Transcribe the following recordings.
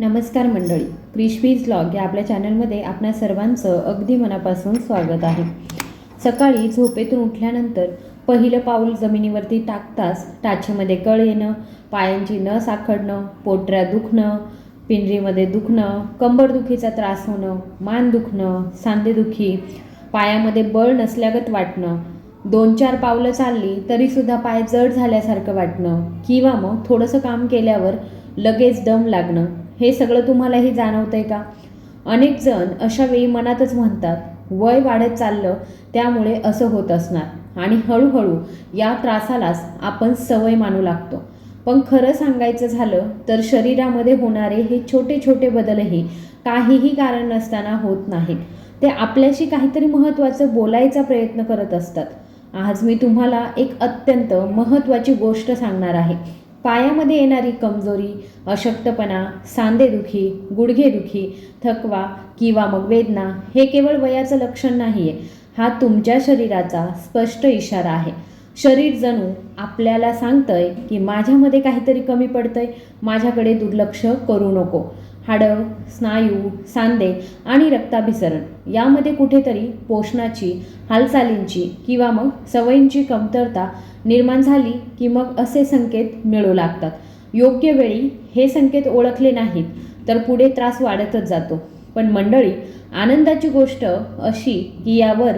नमस्कार मंडळी, क्रिशवीज व्लॉग या आपल्या चॅनलमध्ये आपल्या सर्वांचं अगदी मनापासून स्वागत आहे. सकाळी झोपेतून उठल्यानंतर पहिलं पाऊल जमिनीवरती टाकताच टाचेमध्ये कळ येणं, पायांची नस आखडणं, पोटऱ्यात दुखणं, पिंजरीमध्ये दुखणं, कंबरदुखीचा त्रास होणं, मान दुखणं, सांधेदुखी, पायामध्ये बळ नसल्यागत वाटणं, 2-4 पावलं चालली तरीसुद्धा पाय जड झाल्यासारखं वाटणं किंवा मग थोडंसं काम केल्यावर लगेच दम लागणं, हे सगळं तुम्हालाही जाणवतंय का? अनेक जण अशा वेळी मनातच म्हणतात, वय वाढत चाललं त्यामुळे असं होत असणार आणि हळूहळू या त्रासालाच आपण सवय मानू लागतो. पण खरं सांगायचं झालं तर शरीरामध्ये होणारे हे छोटे छोटे बदलही काहीही कारण नसताना होत नाहीत. ते आपल्याशी काहीतरी महत्त्वाचं बोलायचा प्रयत्न करत असतात. आज मी तुम्हाला एक अत्यंत महत्त्वाची गोष्ट सांगणार आहे. पायामध्ये येणारी कमजोरी, अशक्तपणा, सांधेदुखी, गुडघेदुखी, थकवा किंवा मग वेदना हे केवळ वयाचं लक्षण नाही आहे. हा तुमच्या शरीराचा स्पष्ट इशारा आहे. शरीर जणू आपल्याला सांगतंय की माझ्यामध्ये काहीतरी कमी पडतंय, माझ्याकडे दुर्लक्ष करू नको. हाडं, स्नायू, सांधे आणि रक्ताभिसरण यामध्ये कुठेतरी पोषणाची, हालचालींची किंवा मग सवयींची कमतरता निर्माण झाली की मग असे संकेत मिळू लागतात. योग्य वेळी हे संकेत ओळखले नाहीत तर पुढे त्रास वाढतच जातो. पण मंडळी, आनंदाची गोष्ट अशी की यावर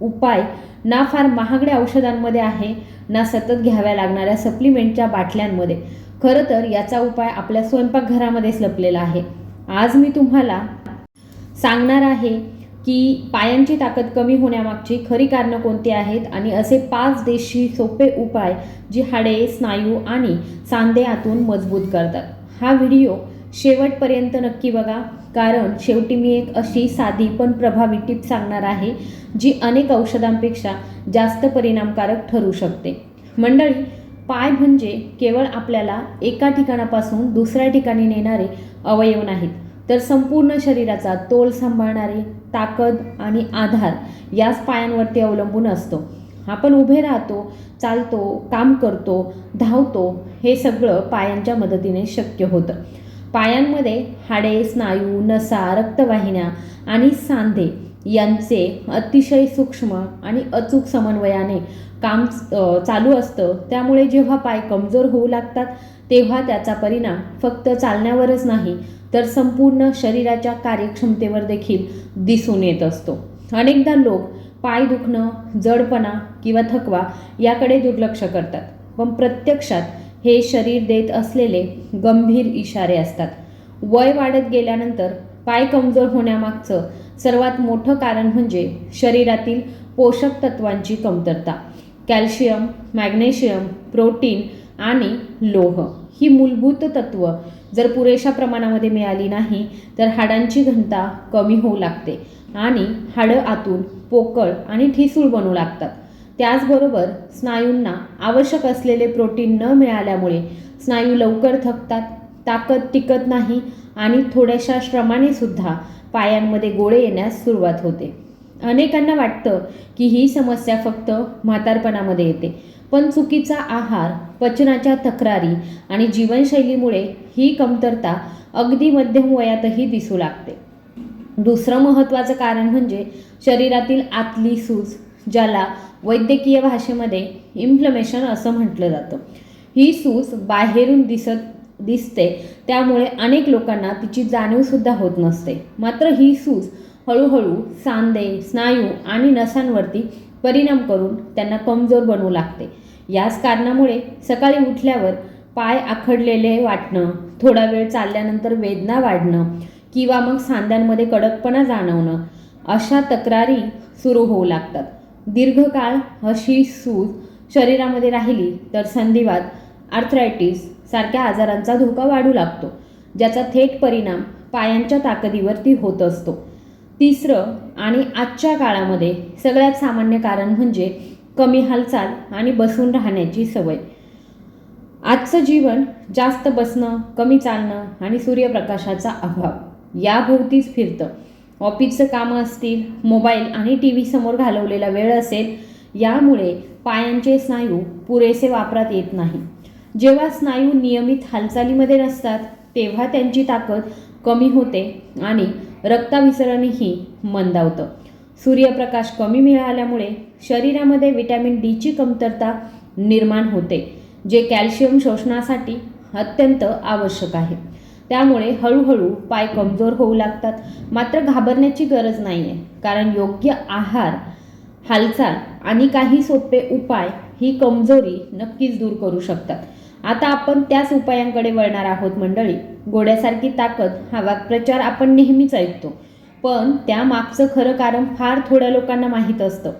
उपाय ना फार महागड्या औषधांमध्ये आहे, ना सतत घ्याव्या लागणाऱ्या सप्लिमेंटच्या बाटल्यांमध्ये. खरं तर याचा उपाय आपल्या स्वयंपाकघरामध्येच लपलेला आहे. आज मी तुम्हाला सांगणार आहे की पायांची ताकद कमी होण्यामागची खरी कारणं कोणती आहेत आणि असे 5 देशी सोपे उपाय जी हाडे, स्नायू आणि सांधे आतून मजबूत करतात. हा व्हिडिओ शेवटपर्यंत नक्की बघा, कारण शेवटी मी एक अशी साधी पण प्रभावी टिप सांगणार आहे जी अनेक औषधांपेक्षा जास्त परिणामकारक ठरू शकते. मंडळी, पाय म्हणजे केवळ आपल्याला एका ठिकाणापासून दुसऱ्या ठिकाणी नेणारे अवयव नाहीत, तर संपूर्ण शरीराचा तोल सांभाळणारे ताकद आणि आधार याच पायांवरती अवलंबून असतो. आपण उभे राहतो, चालतो, काम करतो, धावतो, हे सगळं पायांच्या मदतीने शक्य होतं. पायांमध्ये हाडे, स्नायू, नसा, रक्तवाहिन्या आणि सांधे यांचे अतिशय सूक्ष्म आणि अचूक समन्वयाने काम चालू असतं. त्यामुळे जेव्हा पाय कमजोर होऊ लागतात तेव्हा त्याचा परिणाम फक्त चालण्यावरच नाही तर संपूर्ण शरीराच्या कार्यक्षमतेवर देखील दिसून येत असतो. अनेकदा लोक पाय दुखणं, जडपणा किंवा थकवा याकडे दुर्लक्ष करतात, पण प्रत्यक्षात हे शरीर देत असलेले गंभीर इशारे असतात. वय वाढत गेल्यानंतर पाय कमजोर होण्यामागचं सर्वात मोठं कारण म्हणजे शरीरातील पोषक तत्वांची कमतरता. कॅल्शियम, मॅग्नेशियम, प्रोटीन आणि लोह ही मूलभूत तत्व जर पुरेशा प्रमाणामध्ये मिळाली नाही तर हाडांची घनता कमी होऊ लागते आणि हाडं आतून पोकळ आणि ठिसूळ बनू लागतात. त्याचबरोबर स्नायूंना आवश्यक असलेले प्रोटीन न मिळाल्यामुळे स्नायू लवकर थकतात, ताकद टिकत नाही आणि थोड्याशा श्रमाने सुद्धा पायांमध्ये गोळे येण्यास सुरुवात होते. अनेकांना वाटतं की ही समस्या फक्त म्हातारपणामध्ये येते, पण चुकीचा आहार, पचनाच्या तक्रारी आणि जीवनशैलीमुळे ही कमतरता अगदी मध्यम वयातही दिसू लागते. दुसरं महत्त्वाचं कारण म्हणजे शरीरातील आतली सूज, ज्याला वैद्यकीय भाषेमध्ये इन्फ्लमेशन असं म्हटलं जातं. ही सूज बाहेरून दिसते, त्यामुळे अनेक लोकांना तिची जाणीवसुद्धा होत नसते. मात्र ही सूज हळूहळू सांधे, स्नायू आणि नसांवरती परिणाम करून त्यांना कमजोर बनवू लागते. याच कारणामुळे सकाळी उठल्यावर पाय आखडलेले वाटणं, थोडा वेळ चालल्यानंतर वेदना वाढणं किंवा मग सांध्यांमध्ये कडकपणा जाणवणं अशा तक्रारी सुरू होऊ लागतात. दीर्घकाळ अशी सूज शरीरामध्ये राहिली तर संधिवात, आर्थरायटिस सारख्या आजारांचा धोका वाढू लागतो, ज्याचा थेट परिणाम पायांच्या ताकदीवरती होत असतो. तिसरं आणि आजच्या काळामध्ये सगळ्यात सामान्य कारण म्हणजे कमी हालचाल आणि बसून राहण्याची सवय. आजचं जीवन जास्त बसणं, कमी चालणं आणि सूर्यप्रकाशाचा अभाव याभोवतीच फिरतं. ऑफिसचं कामं असतील, मोबाईल आणि TV समोर घालवलेला वेळ असेल, यामुळे पायांचे स्नायू पुरेसे वापरात येत नाही. जेव्हा स्नायू नियमित हालचालीमध्ये नसतात तेव्हा त्यांची ताकद कमी होते आणि रक्ताभिसरणही मंदावतं. सूर्यप्रकाश कमी मिळाल्यामुळे शरीरामध्ये व्हिटॅमिन डीची कमतरता निर्माण होते, जे कॅल्शियम शोषणासाठी अत्यंत आवश्यक आहे. त्यामुळे हळूहळू पाय कमजोर होऊ लागतात. मात्र घाबरण्याची गरज नाही आहे, कारण योग्य आहार, हालचाल आणि काही सोपे उपाय ही कमजोरी नक्कीच दूर करू शकतात. आता आपण त्याच उपायांकडे वळणार आहोत मंडळी. घोड्यासारखी ताकद हा वाक्प्रचार आपण नेहमीच ऐकतो, पण त्यामागचं खरं कारण फार थोड्या लोकांना माहीत असतं.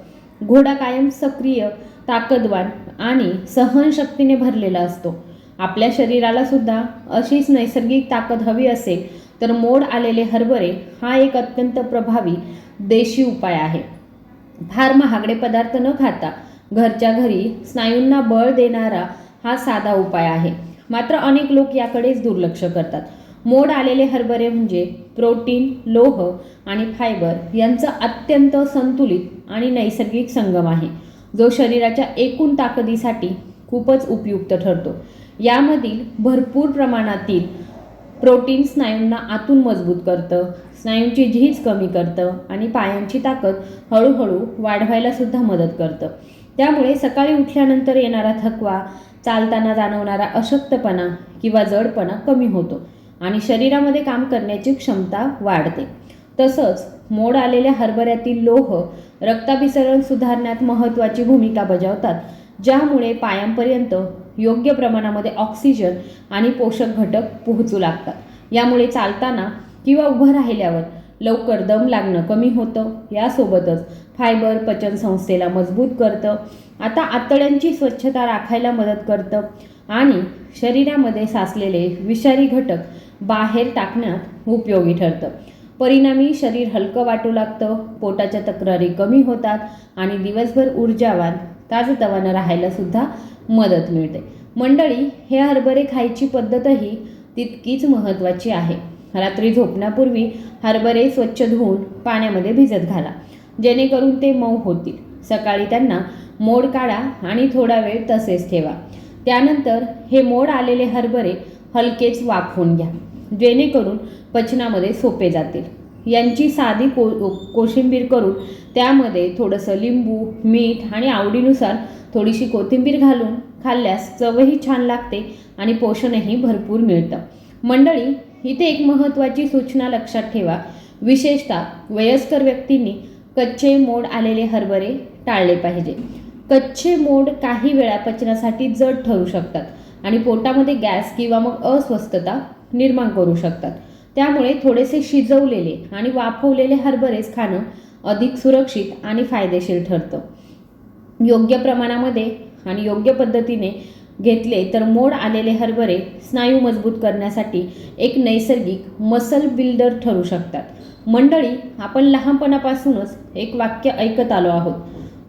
घोडा कायम सक्रिय, ताकदवान आणि सहनशक्तीने भरलेला असतो. आपल्या शरीराला सुद्धा अशीच नैसर्गिक ताकद हवी असेल तर मोड आलेले हरभरे हा एक अत्यंत प्रभावी देशी उपाय आहे. फार महागडे पदार्थ न खाता घरच्या घरी स्नायूंना बळ देणारा हा साधा उपाय आहे. मात्र अनेक लोक याकडेच दुर्लक्ष करतात. मोड आलेले हरभरे म्हणजे प्रोटीन, लोह आणि फायबर यांचा अत्यंत संतुलित आणि नैसर्गिक संगम आहे, जो शरीराच्या एकूण ताकदीसाठी खूपच उपयुक्त ठरतो. यामधील भरपूर प्रमाणातील प्रोटीन स्नायूंना आतून मजबूत करतं, स्नायूंची झीज कमी करतं आणि पायांची ताकद हळूहळू वाढवायला सुद्धा मदत करतं. त्यामुळे सकाळी उठल्यानंतर येणारा थकवा, चालताना जाणवणारा अशक्तपणा किंवा जडपणा कमी होतो आणि शरीरामध्ये काम करण्याची क्षमता वाढते. तसंच मोड आलेल्या हरभऱ्यातील लोह रक्ताभिसरण सुधारण्यात महत्त्वाची भूमिका बजावतात, ज्यामुळे पायांपर्यंत योग्य प्रमाणामध्ये ऑक्सिजन आणि पोषक घटक पोहोचू लागतात. यामुळे चालताना किंवा उभं राहिल्यावर लवकर दम लागणं कमी होतं. यासोबतच फायबर पचनसंस्थेला मजबूत करतं, आता आतड्यांची स्वच्छता राखायला मदत करतं आणि शरीरामध्ये साचलेले विषारी घटक बाहेर टाकण्यात उपयोगी ठरतं. परिणामी शरीर हलकं वाटू लागतं, पोटाच्या तक्रारी कमी होतात आणि दिवसभर ऊर्जावान, ताजतवानं राहायला सुद्धा मदत मिळते. मंडळी, हे हरभरे खायची पद्धतही तितकीच महत्त्वाची आहे. रात्री झोपण्यापूर्वी हरभरे स्वच्छ धुवून पाण्यामध्ये भिजत घाला, जेणेकरून ते मऊ होतील. सकाळी त्यांना मोड काढा आणि थोडा वेळ तसेच ठेवा. त्यानंतर हे मोड आलेले हरभरे हलकेच वाफवून घ्या, जेणेकरून पचनामध्ये सोपे जातील. यांची साधी कोशिंबीर करून त्यामध्ये थोडंसं लिंबू, मीठ आणि आवडीनुसार थोडीशी कोथिंबीर घालून खाल्ल्यास चवही छान लागते आणि पोषणही भरपूर मिळतं. मंडळी, इथे एक महत्त्वाची सूचना लक्षात ठेवा. विशेषतः वयस्कर व्यक्तींनी कच्चे मोड आलेले हरभरे टाळले पाहिजे. कच्चे मोड काही वेळा पचनासाठी जड ठरू शकतात आणि पोटामध्ये गॅस किंवा मग अस्वस्थता निर्माण करू शकतात. त्यामुळे थोडेसे शिजवलेले आणि वाफवलेले हरभरेच खाणं अधिक सुरक्षित आणि फायदेशीर ठरतं. योग्य प्रमाणामध्ये आणि योग्य पद्धतीने घेतले तर मोड आलेले हरभरे स्नायू मजबूत करण्यासाठी एक नैसर्गिक मसल बिल्डर ठरू शकतात. मंडळी, आपण लहानपणापासूनच एक वाक्य ऐकत आलो आहोत,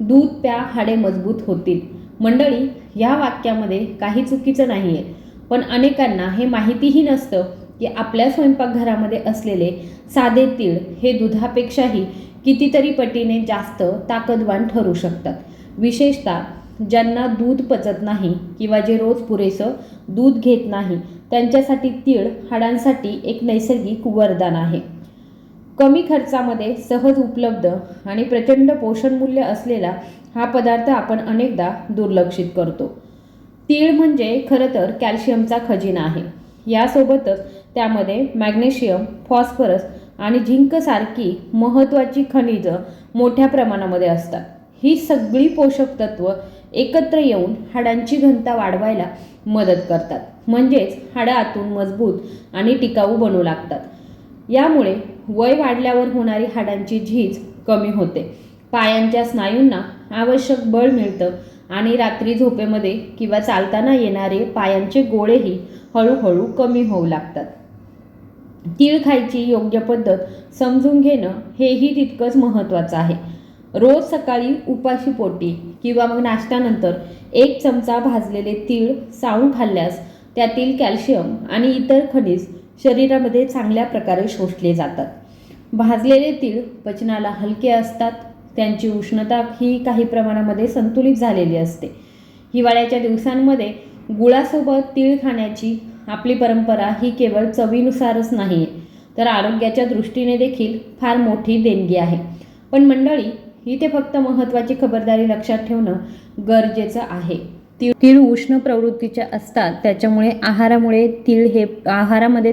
दूध प्या हाडे मजबूत होतील. मंडळी, या वाक्यामध्ये काही चुकीचं नाही आहे, पण अनेकांना हे माहितीही नसतं की आपल्या स्वयंपाकघरामध्ये असलेले साधे तीळ हे दुधापेक्षाही कितीतरी पटीने जास्त ताकदवान ठरू शकतात. विशेषतः ज्यांना दूध पचत नाही किंवा जे रोज पुरेसं दूध घेत नाही, त्यांच्यासाठी तीळ हाडांसाठी एक नैसर्गिक वरदान आहे. कमी खर्चामध्ये सहज उपलब्ध आणि प्रचंड पोषणमूल्य असलेला हा पदार्थ आपण अनेकदा दुर्लक्षित करतो. तीळ म्हणजे खरं तर कॅल्शियमचा खजिना आहे. यासोबतच त्यामध्ये मॅग्नेशियम, फॉस्फरस आणि झिंक सारखी महत्त्वाची खनिजं मोठ्या प्रमाणामध्ये असतात. ही सगळी पोषक तत्व एकत्र येऊन हाडांची घनता वाढवायला मदत करतात, म्हणजेच हाडं आतून मजबूत आणि टिकाऊ बनू लागतात. यामुळे वय वाढल्यावर होणारी हाडांची झीज कमी होते, पायांच्या स्नायूंना आवश्यक बळ मिळतं आणि रात्री झोपेमध्ये किंवा चालताना येणारे पायांचे गोळेही हळूहळू कमी होऊ लागतात. तीळ खायची योग्य पद्धत समजून घेणं हेही तितकंच महत्त्वाचं आहे. रोज सकाळी उपाशी पोटी किंवा मग नाश्त्यानंतर 1 चमचा भाजलेले तीळ चावून खाल्ल्यास त्यातील कॅल्शियम आणि इतर खनिज शरीरामध्ये चांगल्या प्रकारे शोषले जातात. भाजलेले तीळ पचनाला हलके असतात, त्यांची उष्णता ही काही प्रमाणामध्ये संतुलित झालेली असते. हिवाळ्याच्या दिवसांमध्ये गुळासोबत तीळ खाण्याची आपली परंपरा ही केवळ चवीनुसारच नाही तर आरोग्याच्या दृष्टीने देखील फार मोठी देणगी आहे. पण मंडळी, इथे फक्त महत्त्वाची खबरदारी लक्षात ठेवणं गरजेचं आहे. तीळ उष्ण प्रवृत्तीचे असतात, त्याच्यामुळे आहारामध्ये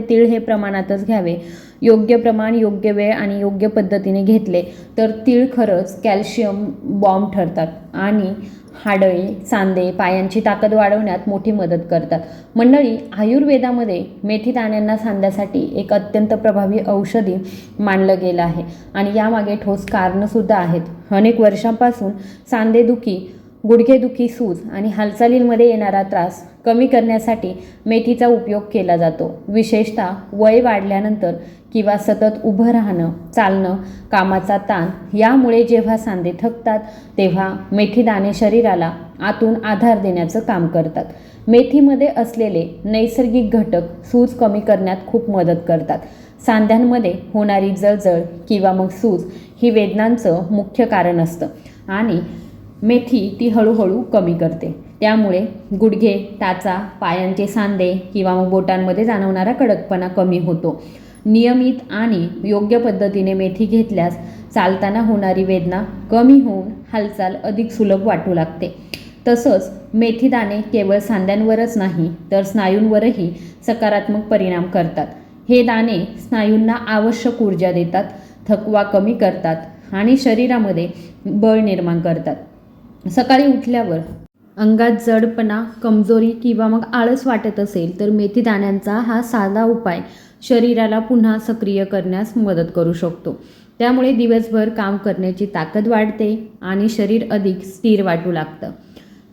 तीळ हे प्रमाणातच घ्यावे. योग्य प्रमाण, योग्य वेळ आणि योग्य पद्धतीने घेतले तर तीळ खरंच कॅल्शियम बॉम्ब ठरतात आणि हाडे, सांधे, पायांची ताकद वाढवण्यात मोठी मदत करतात. मंडळी, आयुर्वेदामध्ये मेथी दाण्यांना सांध्यासाठी एक अत्यंत प्रभावी औषधी मानलं गेलं आहे आणि यामागे ठोस कारणंसुद्धा आहेत. अनेक वर्षांपासून सांधेदुखी, गुडघेदुखी, सूज आणि हालचालींमध्ये येणारा त्रास कमी करण्यासाठी मेथीचा उपयोग केला जातो. विशेषतः वय वाढल्यानंतर किंवा सतत उभं राहणं, चालणं, कामाचा ताण यामुळे जेव्हा सांधे थकतात तेव्हा मेथी दाणे शरीराला आतून आधार देण्याचं काम करतात. मेथीमध्ये असलेले नैसर्गिक घटक सूज कमी करण्यात खूप मदत करतात. सांध्यांमध्ये होणारी जळजळ किंवा मग सूज ही वेदनांचं मुख्य कारण असतं आणि मेथी ती हळूहळू कमी करते. त्यामुळे गुडघे, टाचा, पायांचे सांधे किंवा मग बोटांमध्ये जाणवणारा कडकपणा कमी होतो. नियमित आणि योग्य पद्धतीने मेथी घेतल्यास चालताना होणारी वेदना कमी होऊन हालचाल अधिक सुलभ वाटू लागते. तसंच मेथी दाणे केवळ सांध्यांवरच नाही तर स्नायूंवरही सकारात्मक परिणाम करतात. हे दाणे स्नायूंना आवश्यक ऊर्जा देतात, थकवा कमी करतात आणि शरीरामध्ये बळ निर्माण करतात. सकाळी उठल्यावर अंगात जडपणा, कमजोरी किंवा मग आळस वाटत असेल तर मेथी दाण्यांचा हा साधा उपाय शरीराला पुन्हा सक्रिय करण्यास मदत करू शकतो. त्यामुळे दिवसभर काम करण्याची ताकद वाढते आणि शरीर अधिक स्थिर वाटू लागतं.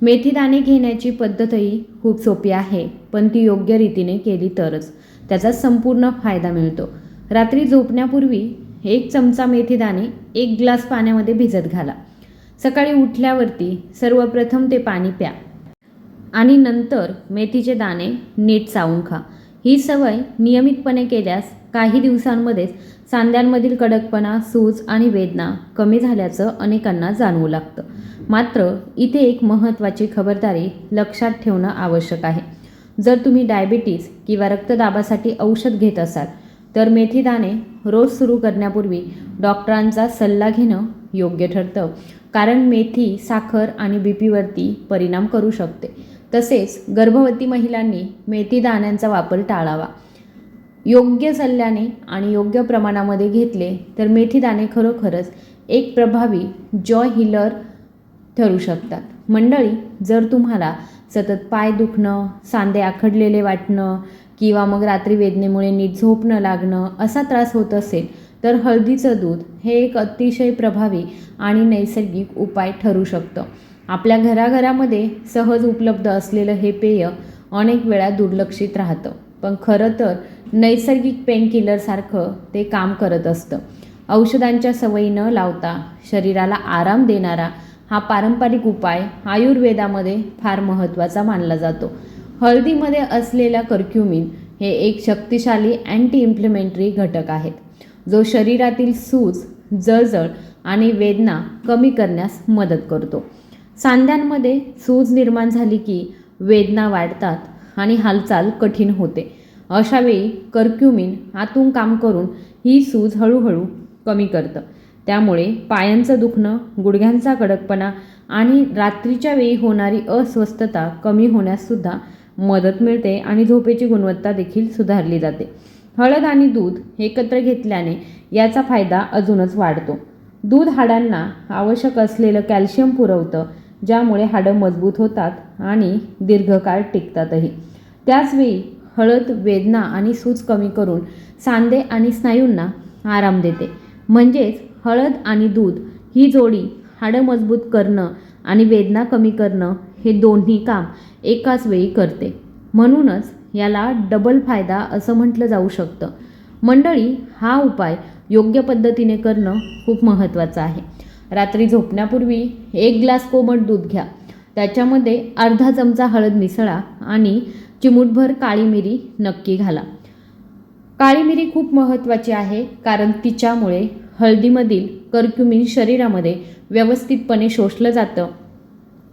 मेथी दाणे घेण्याची पद्धतही खूप सोपी आहे, पण ती योग्य रीतीने केली तरच त्याचा संपूर्ण फायदा मिळतो. रात्री झोपण्यापूर्वी 1 चमचा मेथी दाणे 1 ग्लास पाण्यामध्ये भिजत घाला. सकाळी उठल्यावरती सर्वप्रथम ते पाणी प्या आणि नंतर मेथीचे दाणे नीट चावून खा. ही सवय नियमितपणे केल्यास काही दिवसांमध्येच सांध्यांमधील कडकपणा, सूज आणि वेदना कमी झाल्याचं अनेकांना जाणवू लागतं. मात्र इथे एक महत्त्वाची खबरदारी लक्षात ठेवणं आवश्यक आहे. जर तुम्ही डायबिटीज किंवा रक्तदाबासाठी औषध घेत असाल तर मेथी दाणे रोज सुरू करण्यापूर्वी डॉक्टरांचा सल्ला घेणं योग्य ठरतं, कारण मेथी साखर आणि बीपीवरती परिणाम करू शकते. तसेच गर्भवती महिलांनी मेथी दाण्यांचा वापर टाळावा. योग्य सल्ल्याने आणि योग्य प्रमाणामध्ये घेतले तर मेथी दाणे खरोखरच एक प्रभावी जॉय हिलर ठरू शकतात. मंडळी, जर तुम्हाला सतत पाय दुखणं, सांधे आखडलेले वाटणं किंवा मग रात्री वेदनेमुळे नीट झोप न लागणं असा त्रास होत असेल तर हळदीचं दूध हे एक अतिशय प्रभावी आणि नैसर्गिक उपाय ठरू शकतं. आपल्या घराघरामध्ये सहज उपलब्ध असलेलं हे पेय अनेक वेळा दुर्लक्षित राहतं, पण खरं तर नैसर्गिक पेनकिलरसारखं ते काम करत असतं. औषधांच्या सवयी न लावता शरीराला आराम देणारा हा पारंपरिक उपाय आयुर्वेदामध्ये फार महत्त्वाचा मानला जातो. हळदीमध्ये असलेला कर्क्युमिन हे एक शक्तिशाली अँटी इन्फ्लेमेटरी घटक आहेत, जो शरीरातील सूज, जळजळ आणि वेदना कमी करण्यास मदत करतो. सांध्यांमध्ये सूज निर्माण झाली की वेदना वाढतात आणि हालचाल कठीण होते. अशावेळी कर्क्युमिन आतून काम करून ही सूज हळूहळू कमी करतं. त्यामुळे पायांचं दुखणं, गुडघ्यांचा कडकपणा आणि रात्रीच्या वेळी होणारी अस्वस्थता कमी होण्याससुद्धा मदत मिळते आणि झोपेची गुणवत्ता देखील सुधारली जाते. हळद आणि दूध एकत्र घेतल्याने याचा फायदा अजूनच वाढतो. दूध हाडांना आवश्यक असलेलं कॅल्शियम पुरवतं, ज्यामुळे हाडं मजबूत होतात आणि दीर्घकाळ टिकतातही. त्याचवेळी हळद वेदना आणि सूज कमी करून सांधे आणि स्नायूंना आराम देते. म्हणजेच हळद आणि दूध ही जोडी हाडं मजबूत करणं आणि वेदना कमी करणं हे दोन्ही काम एकाच वेळी करते. म्हणूनच याला डबल फायदा असं म्हटलं जाऊ शकतं. मंडळी, हा उपाय योग्य पद्धतीने करणं खूप महत्त्वाचं आहे. रात्री झोपण्यापूर्वी 1 ग्लास कोमट दूध घ्या. त्याच्यामध्ये अर्धा चमचा हळद मिसळा आणि चिमूटभर काळी मिरी नक्की घाला. काळी मिरी खूप महत्त्वाची आहे, कारण तिच्यामुळे हळदीमधील कर्क्युमिन शरीरामध्ये व्यवस्थितपणे शोषलं जातं.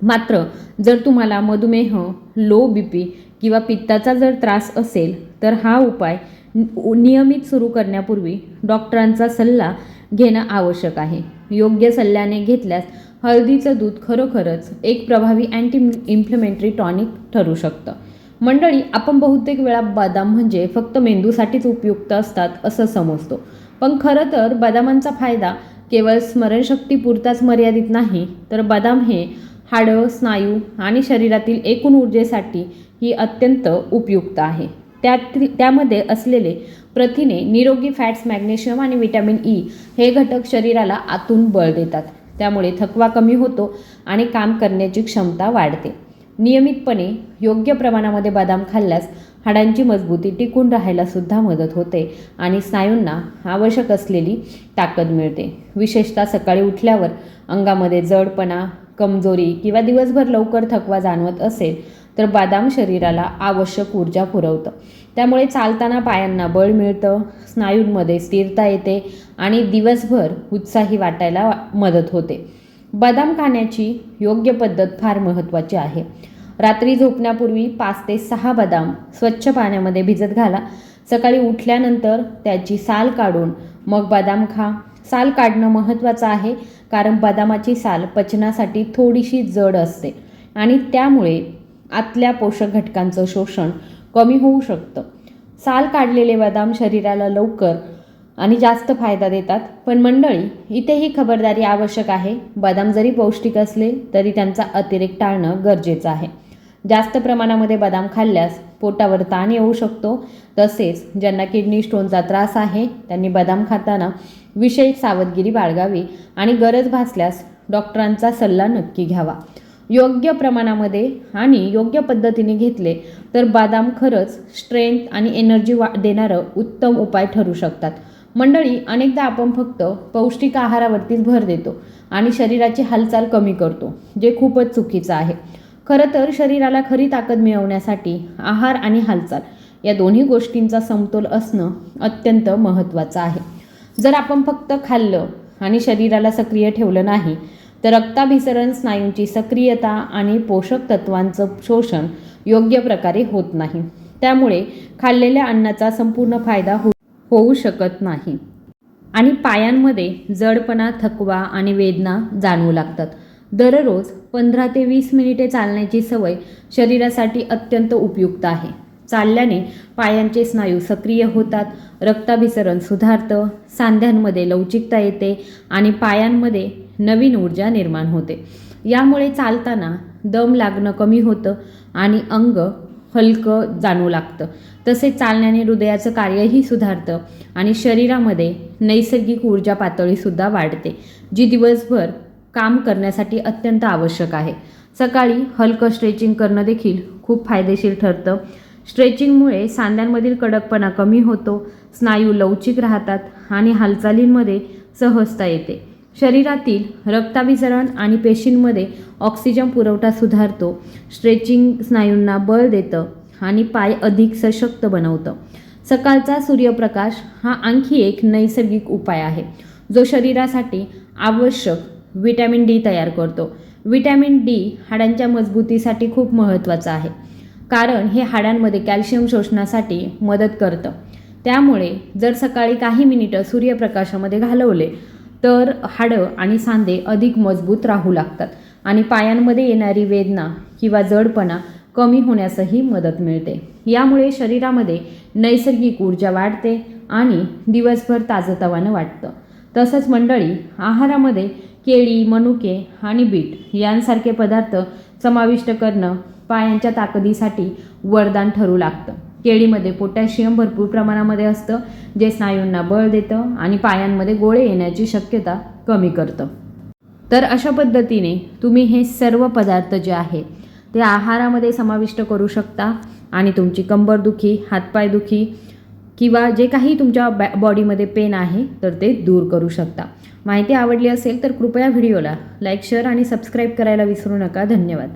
मात्र जर तुम्हाला मधुमेह, लो बीपी किंवा पित्ताचा जर त्रास असेल तर हा उपाय नियमित सुरू करण्यापूर्वी डॉक्टरांचा सल्ला घेणं आवश्यक आहे. योग्य सल्ल्याने घेतल्यास हळदीचं दूध खरोखरच एक प्रभावी अँटी इन्फ्लेमेटरी टॉनिक ठरू शकतं. मंडळी, आपण बहुतेक वेळा बदाम म्हणजे फक्त मेंदूसाठीच उपयुक्त असतात असं समजतो, पण खरं तर बदामांचा फायदा केवळ स्मरणशक्तीपुरताच मर्यादित नाही, तर बदाम हे हाडं, स्नायू आणि शरीरातील एकूण ऊर्जेसाठी ही अत्यंत उपयुक्त आहे. त्यामध्ये असलेले प्रथिने, निरोगी फॅट्स, मॅग्नेशियम आणि व्हिटॅमिन ई हे घटक शरीराला आतून बळ देतात. त्यामुळे थकवा कमी होतो आणि काम करण्याची क्षमता वाढते. नियमितपणे योग्य प्रमाणामध्ये बदाम खाल्ल्यास हाडांची मजबूती टिकून राहायला सुद्धा मदत होते आणि स्नायूंना आवश्यक असलेली ताकद मिळते. विशेषतः सकाळी उठल्यावर अंगामध्ये जडपणा, कमजोरी किंवा दिवसभर लवकर थकवा जाणवत असेल तर बदाम शरीराला आवश्यक ऊर्जा पुरवतं. त्यामुळे चालताना पायांना बळ मिळतं, स्नायूंमध्ये स्थिरता येते आणि दिवसभर उत्साही वाटायला मदत होते. बदाम खाण्याची योग्य पद्धत फार महत्त्वाची आहे. रात्री झोपण्यापूर्वी 5 ते 6 बदाम स्वच्छ पाण्यामध्ये भिजत घाला. सकाळी उठल्यानंतर त्याची साल काढून मग बदाम खा. साल काढणं महत्त्वाचं आहे, कारण बदामाची साल पचनासाठी थोडीशी जड असते आणि त्यामुळे आतल्या पोषक घटकांचं शोषण कमी होऊ शकतं. साल काढलेले बदाम शरीराला लवकर आणि जास्त फायदा देतात. पण मंडळी, इथेही खबरदारी आवश्यक आहे. बदाम जरी पौष्टिक असले तरी त्यांचा अतिरेक टाळणं गरजेचं आहे. जास्त प्रमाणामध्ये बदाम खाल्ल्यास पोटावर ताण येऊ शकतो. तसेच ज्यांना किडनी स्टोनचा त्रास आहे त्यांनी बदाम खाताना विशेष सावधगिरी बाळगावी आणि गरज भासल्यास डॉक्टरांचा सल्ला नक्की घ्यावा. योग्य प्रमाणामध्ये आणि योग्य पद्धतीने घेतले तर बदाम खरंच स्ट्रेंथ आणि एनर्जी देणारं उत्तम उपाय ठरू शकतात. मंडळी, अनेकदा आपण फक्त पौष्टिक आहारावरतीच भर देतो आणि शरीराची हालचाल कमी करतो, जे खूपच चुकीचं आहे. खरं तर शरीराला खरी ताकद मिळवण्यासाठी आहार आणि हालचाल या दोन्ही गोष्टींचा समतोल असणं अत्यंत महत्त्वाचं आहे. जर आपण फक्त खाल्लं आणि शरीराला सक्रिय ठेवलं नाही तर रक्ताभिसरण, स्नायूंची सक्रियता आणि पोषक तत्वांचं शोषण योग्य प्रकारे होत नाही. त्यामुळे खाल्लेल्या अन्नाचा संपूर्ण फायदा होऊ शकत नाही आणि पायांमध्ये जडपणा, थकवा आणि वेदना जाणवू लागतात. दररोज 15 ते 20 मिनिटे चालण्याची सवय शरीरासाठी अत्यंत उपयुक्त आहे. चालल्याने पायांचे स्नायू सक्रिय होतात, रक्ताभिसरण सुधारतं, सांध्यांमध्ये लवचिकता येते आणि पायांमध्ये नवीन ऊर्जा निर्माण होते. यामुळे चालताना दम लागणं कमी होतं आणि अंग हलकं जाणवू लागतं. तसेच चालण्याने हृदयाचं कार्यही सुधारतं आणि शरीरामध्ये नैसर्गिक ऊर्जा पातळीसुद्धा वाढते, जी दिवसभर काम करण्यासाठी अत्यंत आवश्यक आहे. सकाळी हलकं स्ट्रेचिंग करणं देखील खूप फायदेशीर ठरतं. स्ट्रेचिंगमुळे सांध्यांमधील कडकपणा कमी होतो, स्नायू लवचिक राहतात आणि हालचालींमध्ये सहजता येते. शरीरातील रक्ताभिसरण आणि पेशींमध्ये ऑक्सिजन पुरवठा सुधारतो. स्ट्रेचिंग स्नायूंना बळ देतं आणि पाय अधिक सशक्त बनवतं. सकाळचा सूर्यप्रकाश हा आणखी एक नैसर्गिक उपाय आहे, जो शरीरासाठी आवश्यक व्हिटॅमिन डी तयार करतो. व्हिटॅमिन डी हाडांच्या मजबूतीसाठी खूप महत्त्वाचं आहे, कारण हे हाडांमध्ये कॅल्शियम शोषण्यासाठी मदत करतं. त्यामुळे जर सकाळी काही मिनिटं सूर्यप्रकाशामध्ये घालवले तर हाडं आणि सांधे अधिक मजबूत राहू लागतात आणि पायांमध्ये येणारी वेदना किंवा जडपणा कमी होण्यासही मदत मिळते. यामुळे शरीरामध्ये नैसर्गिक ऊर्जा वाढते आणि दिवसभर ताजंतवानं वाटतं. तसंच मंडळी, आहारामध्ये केळी, मनुके आणि बीट यांसारखे पदार्थ समाविष्ट करणं पायांच्या ताकदीसाठी वरदान ठरू लागतं. केळीमध्ये पोटॅशियम भरपूर प्रमाणामध्ये असतं, जे स्नायूंना बळ देतं आणि पायांमध्ये गोळे येण्याची शक्यता कमी करतं. तर अशा पद्धतीने तुम्ही हे सर्व पदार्थ जे आहे ते आहारामध्ये समाविष्ट करू शकता आणि तुमची कंबरदुखी, हातपायदुखी किंवा जे काही तुमच्या बॉडीमध्ये पेन आहे तर ते दूर करू शकता. माहिती आवडली असेल तर कृपया व्हिडिओला लाईक, शेअर आणि सबस्क्राईब करायला विसरू नका. धन्यवाद.